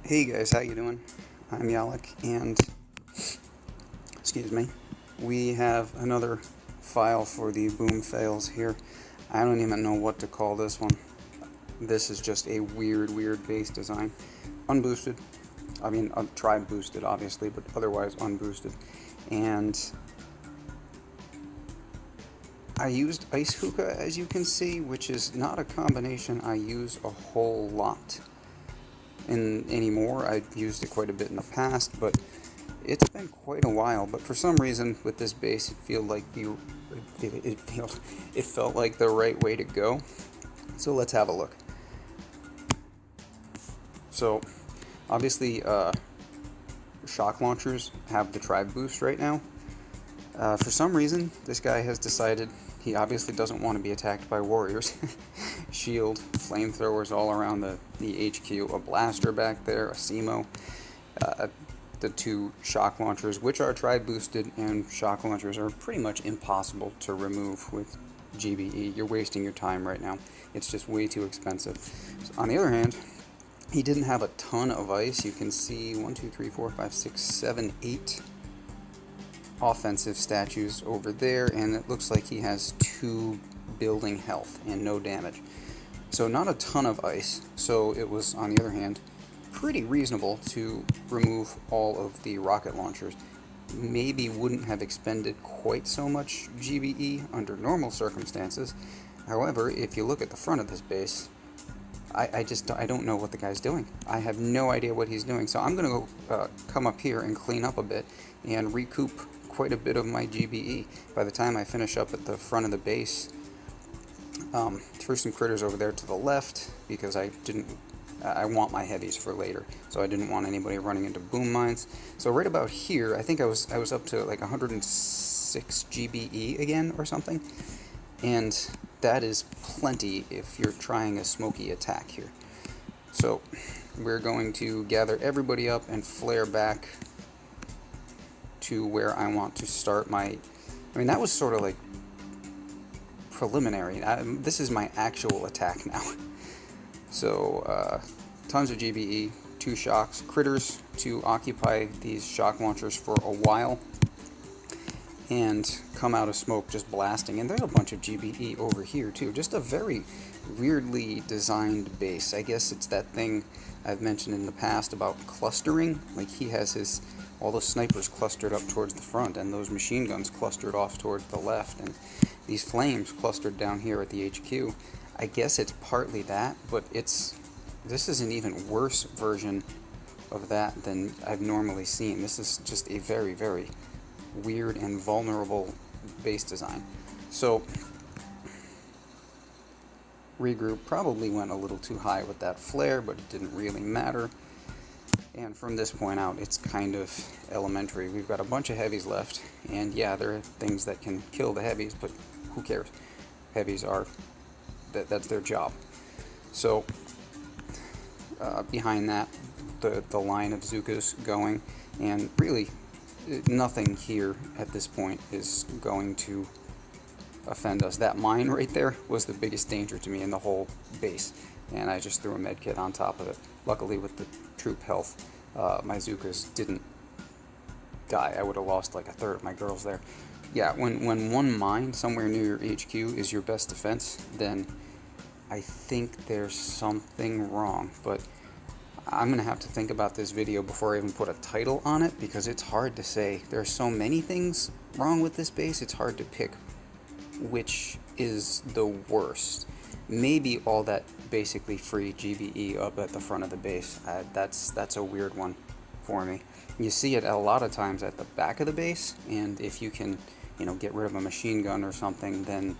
Hey guys, how you doing? I'm Yalek, and excuse me, we have another file for the boom fails here. I don't even know what to call this one. This is just a weird bass design. Unboosted. I mean, tried boosted, obviously, but otherwise unboosted. And I used ice hookah, as you can see, which is not a combination I use a whole lot anymore. I've used it quite a bit in the past, but it's been quite a while. But for some reason, with this bass, it felt like the right way to go. So let's have a look. So obviously, shock launchers have the Tribe Boost right now. For some reason, this guy has decided he obviously doesn't want to be attacked by warriors. Shield, flamethrowers all around the HQ, a blaster back there, a SEMO, the two shock launchers, which are Tribe boosted, and shock launchers are pretty much impossible to remove with GBE. You're wasting your time right now. It's just way too expensive. So, on the other hand, he didn't have a ton of ice. You can see 1, 2, 3, 4, 5, 6, 7, 8 offensive statues over there, and it looks like he has 2 building health and no damage. So not a ton of ice, so it was, on the other hand, pretty reasonable to remove all of the rocket launchers. Maybe wouldn't have expended quite so much GBE under normal circumstances. However, if you look at the front of this base, I don't know what the guy's doing. I have no idea what he's doing. So I'm going to go come up here and clean up a bit and recoup quite a bit of my GBE. By the time I finish up at the front of the base, threw some critters over there to the left because I want my heavies for later, so I didn't want anybody running into boom mines. So right about here, I think I was up to like 106 GBE again or something, and that is plenty if you're trying a smoky attack here. So we're going to gather everybody up and flare back to where I want to start my... I mean, that was sort of like preliminary. This is my actual attack now. So, tons of GBE, 2 shocks, critters to occupy these shock launchers for a while, and come out of smoke just blasting. And there's a bunch of GBE over here too. Just a very weirdly designed base. I guess it's that thing I've mentioned in the past about clustering. Like, he has all the snipers clustered up towards the front, and those machine guns clustered off towards the left, and these flames clustered down here at the HQ. I guess it's partly that, but this is an even worse version of that than I've normally seen. This is just a very weird and vulnerable base design. So regroup, probably went a little too high with that flare, but it didn't really matter. And from this point out, it's kind of elementary. We've got a bunch of heavies left, and yeah, there are things that can kill the heavies, but who cares? Heavies are, that's their job. So behind that, the line of Zukas going, and really nothing here at this point is going to offend us. That mine right there was the biggest danger to me in the whole base, and I just threw a med kit on top of it. Luckily, with the troop health, my Zukas didn't die. I would have lost like a third of my girls there. Yeah, when one mine somewhere near your HQ is your best defense, then I think there's something wrong. But I'm going to have to think about this video before I even put a title on it, because it's hard to say. There are so many things wrong with this base, it's hard to pick which is the worst. Maybe all that basically free GBE up at the front of the base. That's a weird one for me. You see it a lot of times at the back of the base, and if you can, get rid of a machine gun or something, then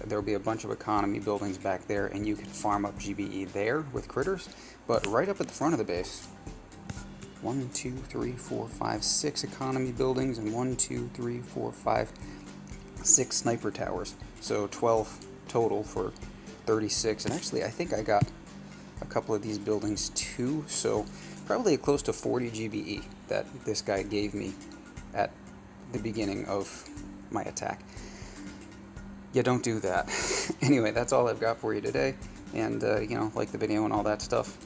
there'll be a bunch of economy buildings back there, and you can farm up GBE there with critters. But right up at the front of the base, 1, 2, 3, 4, 5, 6 economy buildings, and 1, 2, 3, 4, 5, 6 sniper towers. So 12 total for 36. And actually, I think I got a couple of these buildings too. So probably close to 40 GBE that this guy gave me at the beginning of my attack. Yeah, don't do that. Anyway, that's all I've got for you today. And, like the video and all that stuff.